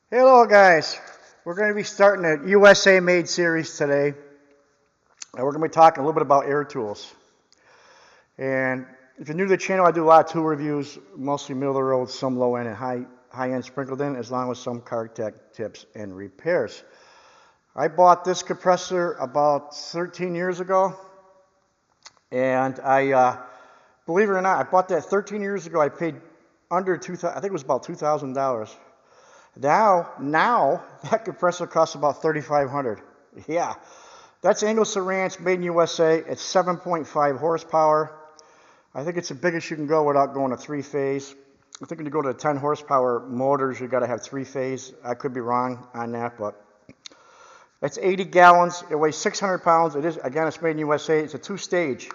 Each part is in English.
Hello guys, we're going to be starting a USA Made series today, and we're going to be talking a little bit about air tools. And if you're new to the channel, I do a lot of tool reviews, mostly middle of the road, some low end and high end sprinkled in, as long as some car tech tips and repairs. I bought this compressor about 13 years ago, and believe it or not, I bought that 13 years ago. I paid under $2,000, I think it was about $2,000. Now that compressor costs about $3,500. Yeah, that's Ingersoll Rand, made in USA. It's 7.5 horsepower. I think it's the biggest you can go without going to three-phase. I think when you go to 10 horsepower motors, you got to have three-phase. I could be wrong on that, but it's 80 gallons. It weighs 600 pounds. It is, again, it's made in USA. It's a two-stage.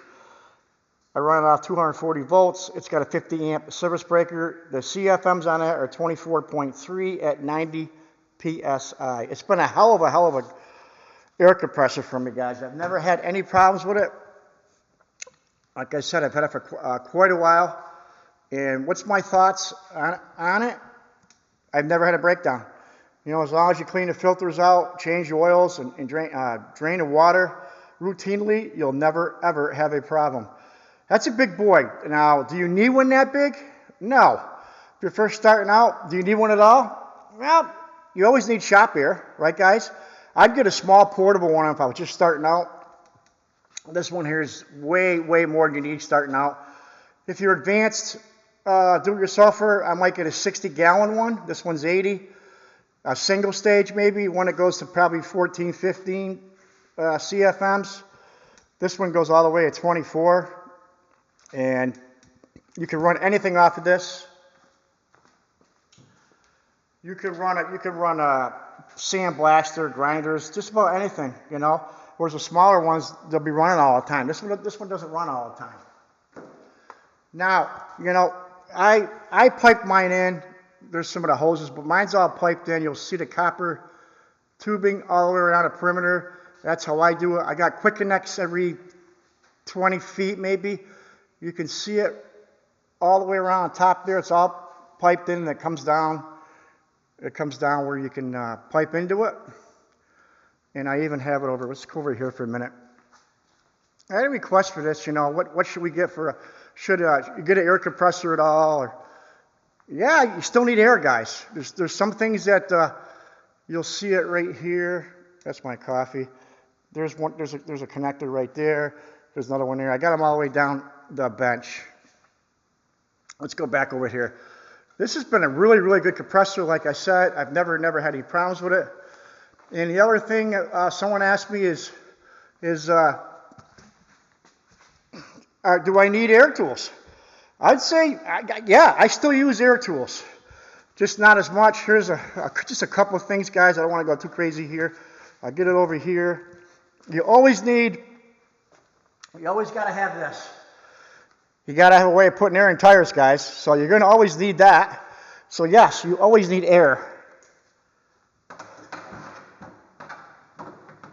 I run it off 240 volts. It's got a 50 amp service breaker. The CFMs on it are 24.3 at 90 PSI. It's been a hell of a air compressor for me, guys. I've never had any problems with it. Like I said, I've had it for quite a while. And what's my thoughts on it? I've never had a breakdown. You know, as long as you clean the filters out, change the oils, and drain the water routinely, you'll never, ever have a problem. That's a big boy. Now, do you need one that big? No. If you're first starting out, do you need one at all? Well, you always need shop air, right, guys? I'd get a small portable one if I was just starting out. This one here is way more than you need starting out. If you're advanced do-it-yourselfer, I might get a 60-gallon one. This one's 80. A single stage maybe, one that goes to probably 14, 15 CFMs. This one goes all the way at 24. And you can run anything off of this. You can run a sandblaster, grinders, just about anything, you know. Whereas the smaller ones, they'll be running all the time. This one doesn't run all the time. Now, you know, I piped mine in. There's some of the hoses, but mine's all piped in. You'll see the copper tubing all the way around the perimeter. That's how I do it. I got quick connects every 20 feet maybe. You can see it all the way around the top there. It's all piped in and it comes down. It comes down where you can pipe into it. And I even have it over. Let's go over here for a minute. I had a request for this, you know, what should we get for should you get an air compressor at all? Or, yeah, you still need air, guys. There's some things that you'll see it right here. That's my coffee. There's a connector right there. There's another one there. I got them all the way down the bench. Let's go back over here. This has been a really good compressor. Like I said, I've never had any problems with it. And the other thing someone asked me is do I need air tools? I'd say, yeah, I still use air tools, just not as much. Here's just a couple of things, guys. I don't want to go too crazy here. I'll get it over here. You always got to have this. You got to have a way of putting air in tires, guys. So you're going to always need that. So yes, you always need air.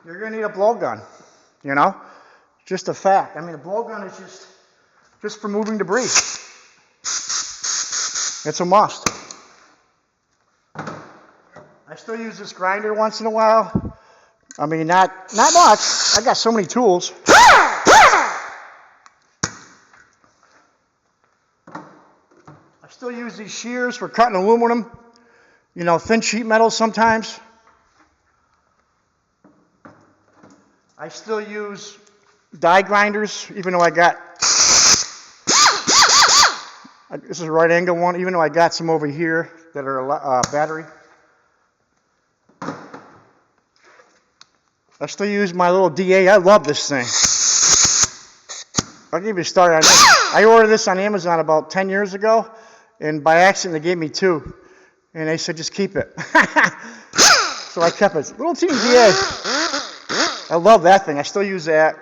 You're going to need a blowgun, you know, just a fact. I mean, a blowgun is just for moving debris. It's a must. I still use this grinder once in a while. I mean, not much. I got so many tools. I still use these shears for cutting aluminum, you know, thin sheet metal sometimes. I still use die grinders, even though I got, this is a right angle one, even though I got some over here that are battery. I still use my little DA. I love this thing. I'll give you a start on this. I ordered this on Amazon about 10 years ago, and by accident they gave me two. And they said, just keep it. So I kept it. Little teeny DA. I love that thing. I still use that.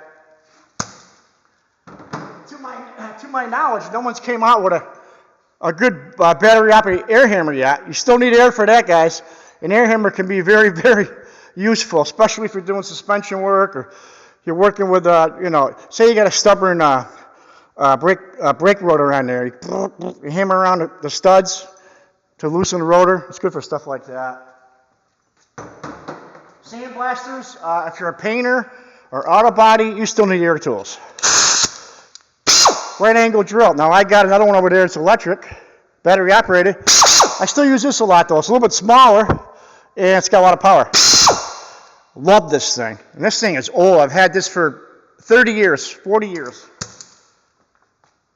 To my knowledge, no one's came out with a good battery-operated air hammer yet. You still need air for that, guys. An air hammer can be very useful, especially if you're doing suspension work or you're working with, you know, say you got a stubborn brake rotor on there. You hammer around the studs to loosen the rotor. It's good for stuff like that. Sandblasters, if you're a painter or auto body, you still need air tools. Right angle drill. Now I got another one over there. It's electric, battery operated. I still use this a lot though. It's a little bit smaller and it's got a lot of power. Love this thing. And this thing is old. I've had this for 30 years, 40 years.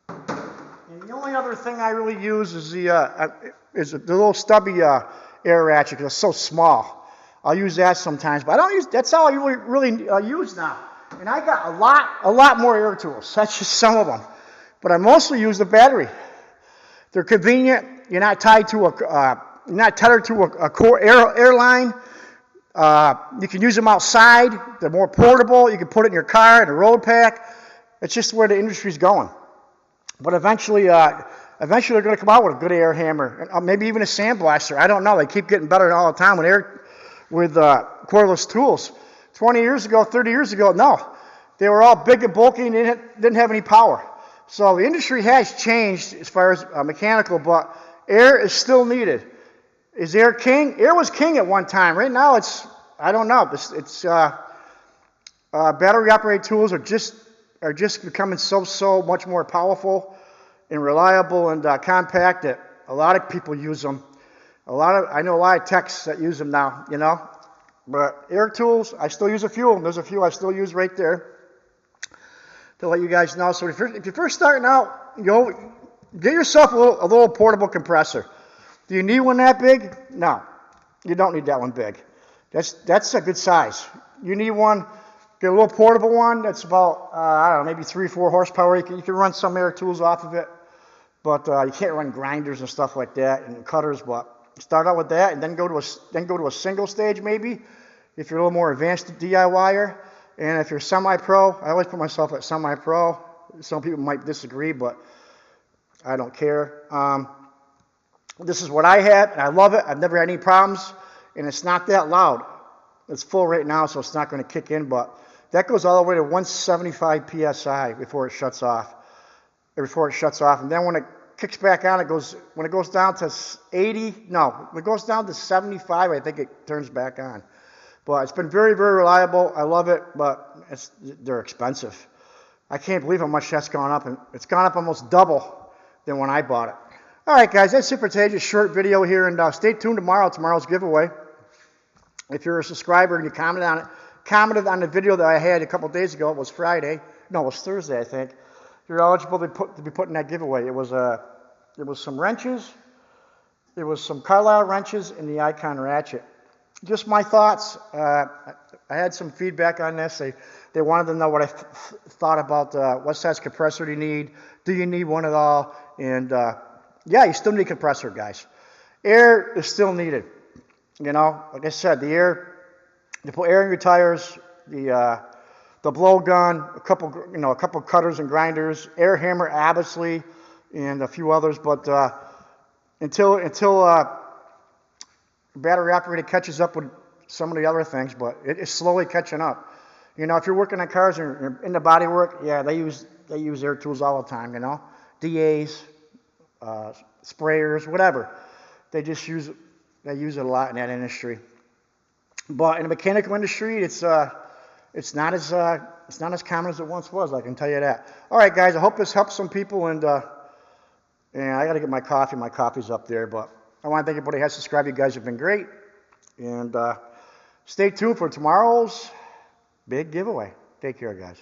And the only other thing I really use is the little stubby air ratchet because it's so small. I'll use that sometimes, but I don't use. That's all I really use now. And I got a lot more air tools. That's just some of them. But I mostly use the battery. They're convenient. You're not tied to you're not tethered to a core airline. You can use them outside. They're more portable. You can put it in your car, in a road pack. It's just where the industry's going. But eventually they're going to come out with a good air hammer, and maybe even a sandblaster. I don't know. They keep getting better all the time with cordless tools. 20 years ago, 30 years ago, no. They were all big and bulky and didn't have any power. So the industry has changed as far as mechanical, but air is still needed. Is air king? Air was king at one time. Right now, I don't know. Battery operated tools are just becoming so much more powerful and reliable and compact that a lot of people use them. I know a lot of techs that use them now, you know. But air tools, I still use a few of them. There's a few I still use right there to let you guys know. So if you're first starting out, get yourself a little portable compressor. Do you need one that big? No, you don't need that one big. That's a good size. You need one, get a little portable one that's about, I don't know, maybe 3-4 horsepower. You can run some air tools off of it, but you can't run grinders and stuff like that and cutters. But start out with that, and then go to a single stage maybe, if you're a little more advanced DIYer. And if you're semi-pro, I always put myself at semi-pro. Some people might disagree, but I don't care. This is what I had, and I love it. I've never had any problems, and it's not that loud. It's full right now, so it's not going to kick in, but that goes all the way to 175 PSI before it shuts off. And then when it kicks back on, when it goes down to 80, no, when it goes down to 75, I think it turns back on. But it's been very, very reliable. I love it, but they're expensive. I can't believe how much that's gone up, and it's gone up almost double than when I bought it. All right, guys, that's it for today. Just a short video here, and stay tuned tomorrow's giveaway. If you're a subscriber and you commented on the video that I had a couple days ago, it was Thursday, I think. You're eligible to be put in that giveaway. It was some wrenches, it was some Carlisle wrenches, and the Icon ratchet. Just my thoughts. I had some feedback on this. They wanted to know what I thought about what size compressor do you need? Do you need one at all? And yeah, you still need a compressor, guys. Air is still needed. You know, like I said, you put air in your tires, the blowgun, a couple cutters and grinders, air hammer, obviously, and a few others. But until battery operated catches up with some of the other things, but it is slowly catching up. You know, if you're working on cars and you're into body work, yeah, they use air tools all the time. You know, DAs, sprayers, whatever. They use it a lot in that industry. But in the mechanical industry, it's not as common as it once was. I can tell you that. All right, guys. I hope this helps some people, and I got to get my coffee. My coffee's up there, but I want to thank everybody who has subscribed. You guys have been great, and stay tuned for tomorrow's big giveaway. Take care, guys.